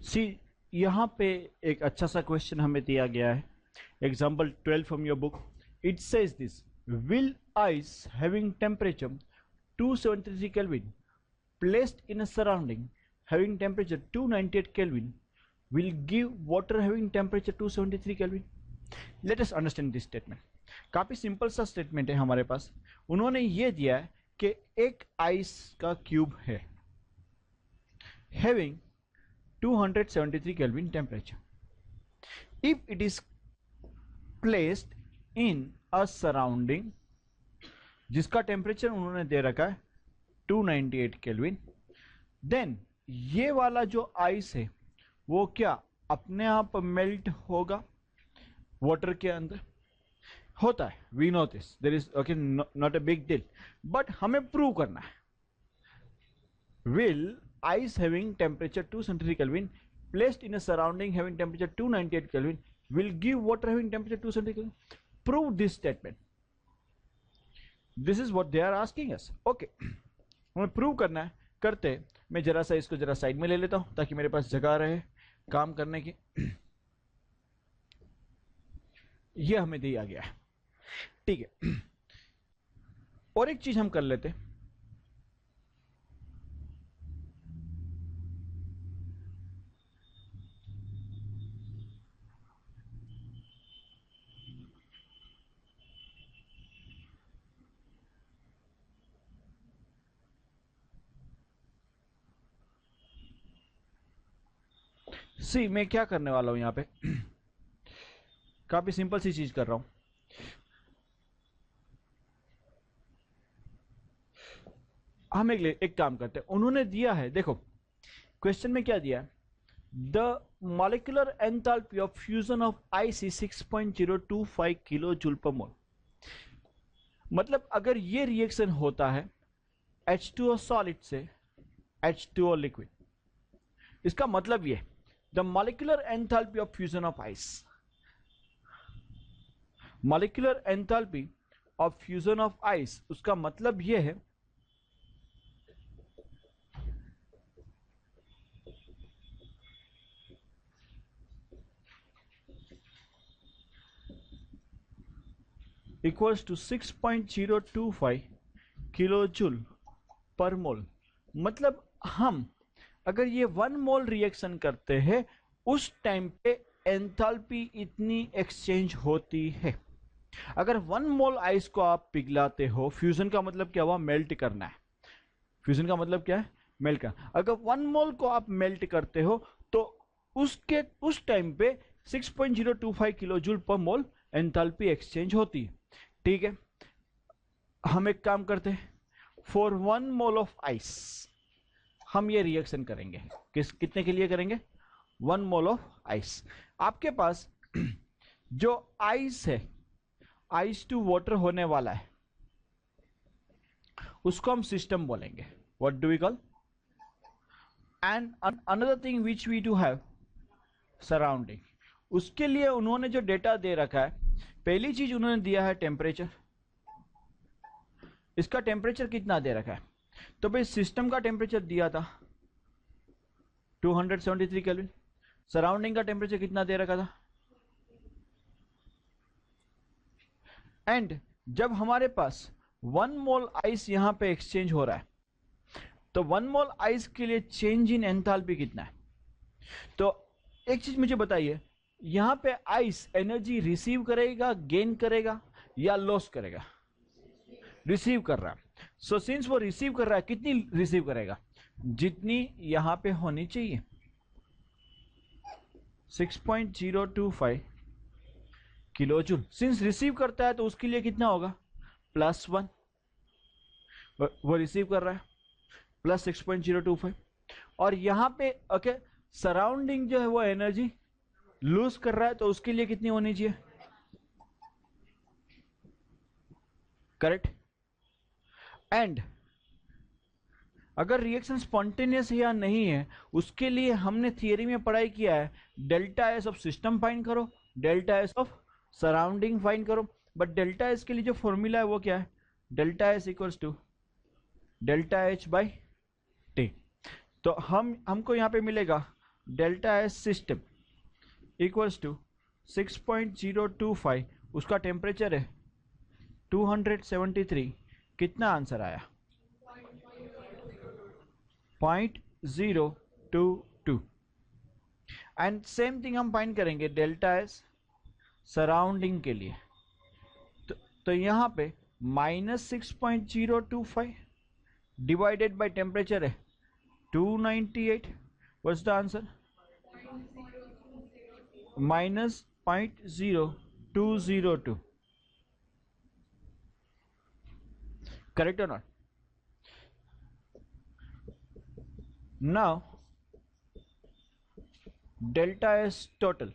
सी, यहाँ पे एक अच्छा सा क्वेश्चन हमें दिया गया है, example 12 from your book. It says this: will ice having temperature 273 Kelvin placed in a surrounding having temperature 298 Kelvin will give water having temperature 273 Kelvin. Let us understand this statement. काफी simple सा statement है हमारे पास. उन्होंने ये दिया है कि एक आइस का क्यूब है having 273 Kelvin temperature. If it is placed in a surrounding जिसका टेम्परेचर उन्होंने दे रखा है 298 Kelvin, देन ये वाला जो आइस है वो क्या अपने आप मेल्ट होगा वाटर के अंदर? होता है, we know this, there is okay, not a big deal, but हमें प्रूव करना है. Will ice having temperature 273 Kelvin placed in a surrounding having temperature 298 Kelvin will give water having temperature 273 Kelvin. Prove this statement. This is what they are asking us. Okay, हमें prove करना है. करते मैं जरा सा इसको जरा साइड में ले लेता हूं ताकि मेरे पास जगह रहे काम करने की. यह हमें दिया गया है, ठीक है. और एक चीज हम कर लेते. सी, मैं क्या करने वाला हूं यहां पे, काफी सिंपल सी चीज कर रहा हूं. हम एक काम करते हैं. उन्होंने दिया है, देखो क्वेश्चन में क्या दिया है, the molecular enthalpy of fusion of ice is 6.025 kilo joule per mole. मतलब अगर ये रिएक्शन होता है H2O सॉलिड से H2O लिक्विड, इसका मतलब ये the molecular enthalpy of fusion of ice, molecular enthalpy of fusion of ice, उसका मतलब यह है equals to 6.025 kilo joule per mole. मतलब हम अगर ये 1 मोल रिएक्शन करते हैं उस टाइम पे एंथैल्पी इतनी एक्सचेंज होती है. अगर 1 मोल आइस को आप पिघलाते हो, फ्यूजन का मतलब क्या हुआ, मेल्ट करना है. फ्यूजन का मतलब क्या है, मेल्ट करना. अगर 1 मोल को आप मेल्ट करते हो तो उस टाइम पे 6.025 किलो जूल पर मोल एंथैल्पी एक्सचेंज होती है. ठीक है, हम एक काम करते हैं, फॉर 1 मोल ऑफ आइस हम ये रिएक्शन करेंगे. कितने के लिए करेंगे, 1 मोल ऑफ आइस. आपके पास जो आइस है, आइस टू वाटर होने वाला है, उसको हम सिस्टम बोलेंगे. What do we call? And another thing which we do have, surrounding. उसके लिए उन्होंने जो डेटा दे रखा है, पहली चीज उन्होंने दिया है टेम्परेचर. इसका टेम्परेचर कितना दे रखा है, तो भाई सिस्टम का टेम्परेचर दिया था 273 केल्विन. सराउंडिंग का टेम्परेचर कितना दे रखा था. एंड जब हमारे पास 1 मोल आइस यहां पे एक्सचेंज हो रहा है, तो 1 मोल आइस के लिए चेंज इन एंथैल्पी कितना है. तो एक चीज मुझे बताइए, यहां पे आइस एनर्जी रिसीव करेगा, गेन करेगा या लॉस करेगा? रिसीव कर रहा है. सो सिंस वो रिसीव कर रहा है, कितनी रिसीव करेगा, जितनी यहां पे होनी चाहिए, 6.025 किलो जूल. सिंस रिसीव करता है तो उसके लिए कितना होगा, +1. वो रिसीव कर रहा है प्लस 6.025. और यहां पे ओके सराउंडिंग जो है वो एनर्जी लूज कर रहा है, तो उसके लिए कितनी होनी चाहिए, करेक्ट. एंड अगर रिएक्शन स्पॉन्टेनियस है या नहीं है, उसके लिए हमने थियरी में पढ़ाई किया है, delta S of system find करो, delta S of surrounding find करो. बट डेल्टा एस के लिए जो फॉर्मूला है वो क्या है, delta S equals to delta H by T. तो हमको यहां पे मिलेगा delta S system equals to 6.025, उसका टेम्परेचर है 273, कितना आंसर आया? 0.022। एंड सेम थिंग हम फाइंड करेंगे डेल्टा एस सराउंडिंग के लिए। तो यहाँ पे -6.025 डिवाइडेड बाय टेम्परेचर है 298, व्हाट्स द आंसर? -0.0202। करेक्ट और not? Now delta S total,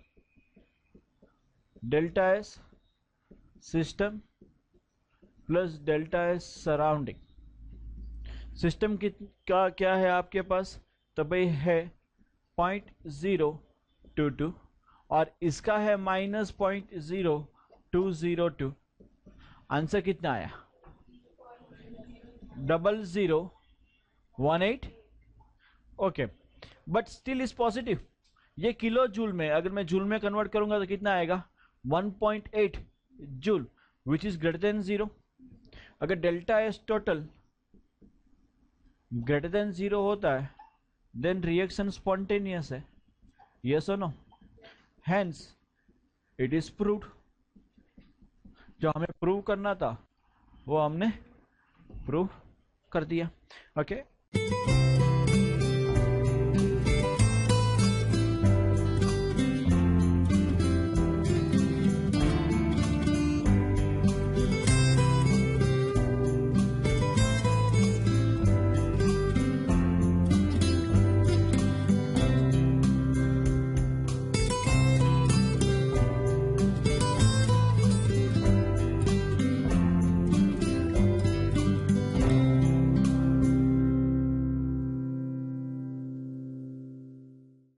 delta S system plus delta S surrounding. System का क्या है आपके पास? तो भाई है 0.022 और इसका है -0.0202। आंसर कितना आया? 0018। Okay, but still is positive. ये किलो जूल में, अगर मैं जूल में कन्वर्ट करूंगा तो कितना आएगा? 1.8 joule, which is greater than 0। अगर delta S total greater than 0 होता है देन रिएक्शन स्पॉन्टेनियस है, यस और no? Hence it is proved. जो हमें प्रूव करना था वो हमने प्रूव कर दिया। ओके